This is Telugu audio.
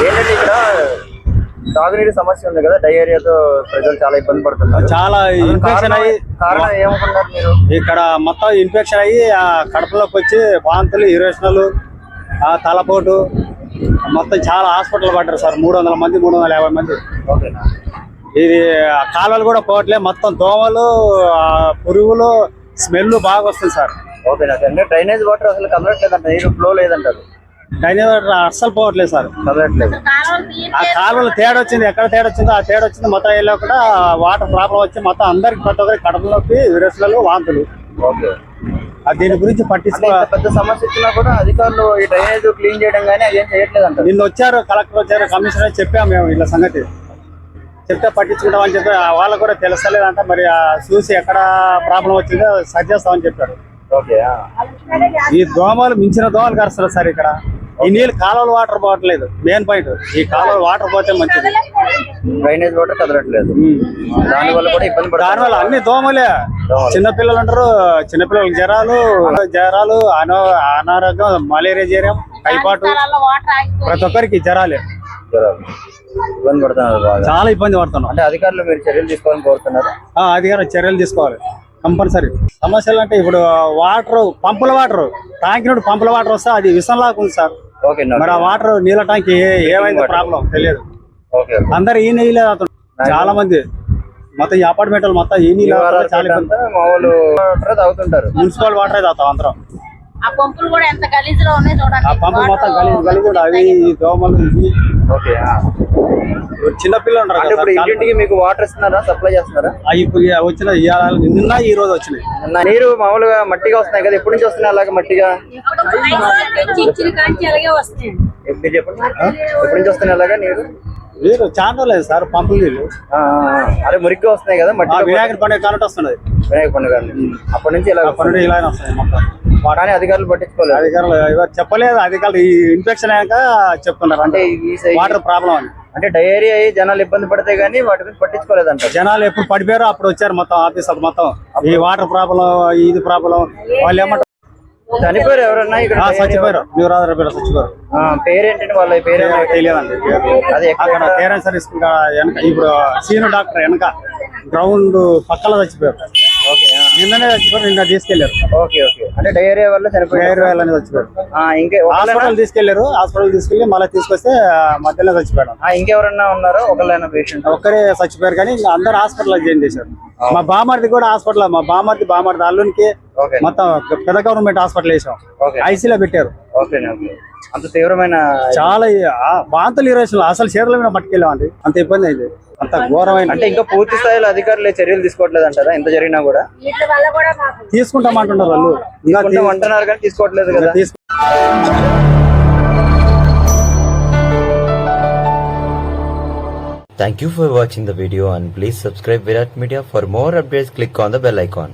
ఏంటంటే ఇక్కడ తాగునీటి సమస్య ఉంది కదా, డయేరియాతో ప్రజలు చాలా ఇబ్బంది పడుతున్నారు. చాలా ఇన్ఫెక్షన్ అయ్యి కారణం ఏమనుకున్నారు మీరు? ఇక్కడ మొత్తం ఇన్ఫెక్షన్ అయ్యి ఆ కడుపులోకి వచ్చి వాంతులు, ఇరేషన్లు, ఆ తలపోటు మొత్తం చాలా హాస్పిటల్ పడ్డారు సార్. 300 మంది 350 మంది. ఓకేనా? ఇది కాలువలు కూడా పోవట్లే, మొత్తం దోమలు, పురుగులు, స్మెల్ బాగా వస్తుంది సార్. ఓకేనా? అంటే డ్రైనేజ్ వాటర్ అసలు కదలట్లేదంట, నీరు ఫ్లో లేదంటారు. డ్రైనేజ్ వాటర్ అస్సలు పోవట్లేదు సార్, కదలట్లేదు. ఆ కాలువలు తేడా వచ్చింది, ఎక్కడ తేడా వచ్చిందో ఆ తేడా వచ్చింది. మొత్తం వెళ్ళా కూడా వాటర్ ప్రాబ్లం వచ్చి మొత్తం అందరికి ప్రతి ఒక్కరికి కడుపులోకి విరేసులు, వాంతులు. ఓకే. దీని గురించి పట్టించుకోవాలి. పెద్ద సమస్య ఇచ్చినా కూడా అధికారులు ఈ డ్రైనేజ్ క్లీన్ చేయడం కానీ అదేం చేయట్లేదు అంటారు. నిన్న వచ్చారు, కలెక్టర్ వచ్చారు, కమిషనర్ చెప్పాము మేము ఇలా సంగతి. చెప్తే పట్టించుకుంటామని చెప్పి వాళ్ళకు కూడా తెలుస్తలేదంట. మరి చూసి ఎక్కడ ప్రాబ్లం వచ్చిందో సరి చేస్తామని చెప్పారు. ఓకే. ఈ దోమలు మించిన దోమలు కరుస్తారు సార్ ఇక్కడ. ఈ నీళ్ళు కాలువలు వాటర్ పోవట్లేదు, మెయిన్ పాయింట్. ఈ కాలువలు వాటర్ పోతే మంచిది. డ్రైనేజ్ వాటర్ కదలట్లేదు, దానివల్ల కూడా ఇబ్బంది పడుతుంది. దానివల్ల అన్ని దోమలే. చిన్నపిల్లలు అంటారు, చిన్నపిల్లలకి జ్వరాలు, అనారోగ్యం, మలేరియా జ్వరం, టైఫాయిడ్, ప్రతి ఒక్కరికి జ్వరాలే. ఇబ్బంది పడుతున్నారు, చాలా ఇబ్బంది పడుతున్నాం. అంటే అధికారులు మీరు చర్యలు తీసుకోవాలని కోరుతున్నారు? అధికారులు చర్యలు తీసుకోవాలి కంపల్సరీ. సమస్యలు అంటే ఇప్పుడు వాటర్, పంపుల వాటర్, ట్యాంక్ నుండి పంపుల వాటర్ వస్తే అది విషంలాగా ఉంది సార్. మరి ఆ వాటర్ నీళ్ళ ట్యాంక్ ఏమైంది ప్రాబ్లం తెలియదు. అందరు ఈ నీళ్ళే తాగుతున్నారు చాలా మంది. మొత్తం ఈ అపార్ట్మెంట్ మొత్తం ఈ నీళ్ళు చాలా మామూలు వాటర్ తాగుతుంటారు. మున్సిపల్ వాటరే తాగుతాం అందరం. ఆ పంపులు కూడా ఎంత గలీజ్ లో ఉన్నాయి చూడండి. ఆ పంపులు మొత్తం గలీజ్ అవి దోమలు ఇవి. ఓకే. చిన్నపిల్లలు ఉంటారు. ఇప్పుడు ఇంటింటికి మీకు వాటర్ ఇస్తున్నారా, సప్లై చేస్తున్నారా? ఇప్పుడు వచ్చిన నిన్న ఈ రోజు వచ్చినాయి. నీరు మామూలుగా మట్టిగా వస్తున్నాయి కదా, ఎప్పటి నుంచి వస్తున్నాయి అలాగే మట్టిగా? మీరు చెప్పండి, ఎప్పటి నుంచి వస్తున్నాయి అలాగా నీరు? నీరు చాలా లేదు సార్, పంపులు నీళ్ళు. అదే మురిగ్గా వస్తున్నాయి కదా మట్టి. వినాయకుడి పండుగ కానట్టు వస్తున్నది. వినాయక పండుగ అప్పటి నుంచి ఇలా వస్తున్నాయి మొత్తం. కానీ అధికారులు పట్టించుకోలేదు. అధికారులు చెప్పలేదు. అధికారులు ఈ ఇన్ఫెక్షన్ అయ్యాక చెప్తున్నారు అంటే వాటర్ ప్రాబ్లం అని. అంటే డయేరియా అయ్యి జనాలు ఇబ్బంది పడితే గానీ వాటి గురించి పట్టించుకోలేదంట. జనాలు ఎప్పుడు పడిపోయారో అప్పుడు వచ్చారు మొత్తం ఆఫీసర్ మొత్తం. ఈ వాటర్ ప్రాబ్లం, ఇది ప్రాబ్లం. వాళ్ళు ఏమంటారు, చనిపోయారు ఎవరన్నా ఇక్కడ? చచ్చిపోయారు, చచ్చిపోయారు. పేరేంటంటే వాళ్ళ పేరు తెలియదండి. అది అక్కడ కేరళ స్కూల్ వెనక, ఇప్పుడు సీనియర్ డాక్టర్ వెనక గ్రౌండ్ పక్కన చచ్చిపోయారు. నిన్ననే చచ్చిపోయారు, నిన్న తీసుకెళ్లారు. ఓకే. అంటే డయేరియా వల్ల చనిపోయారు. డయేరియా వల్ల చచ్చిపోయారు. హాస్పిటల్ తీసుకెళ్లి మళ్ళీ తీసుకొస్తే మధ్యలో చచ్చిపోయాడు. ఇంకెవరన్నా ఉన్నారో? ఒకళ్ళైనా పేషెంట్ ఒక్కరే చచ్చిపోయారు, కానీ అందరు హాస్పిటల్ జాయిన్ చేశారు. మా బామర్ది కూడా హాస్పిటల్, మా బామర్ది అల్లునికి మొత్తం పెద్ద గవర్నమెంట్ హాస్పిటల్ వేసాం, ఐసీలో పెట్టారు. అంత తీవ్రమైన చాలా వాంతులు, ఇరేషన్లు, అసలు చీరల మీద పట్టుకెళ్ళామండి. అంత ఇబ్బంది అయింది, అంత ఘోరమైన. అంటే ఇంకా పూర్తి స్థాయిలో అధికారులు చర్యలు తీసుకోవట్లేదు అంటారా? ఎంత జరిగినా కూడా తీసుకుంటామంటున్నారు వాళ్ళు. అంటున్నారు కానీ తీసుకోవట్లేదు కదా. Thank you for watching the video and please subscribe Virat Media. For more updates, click on the bell icon.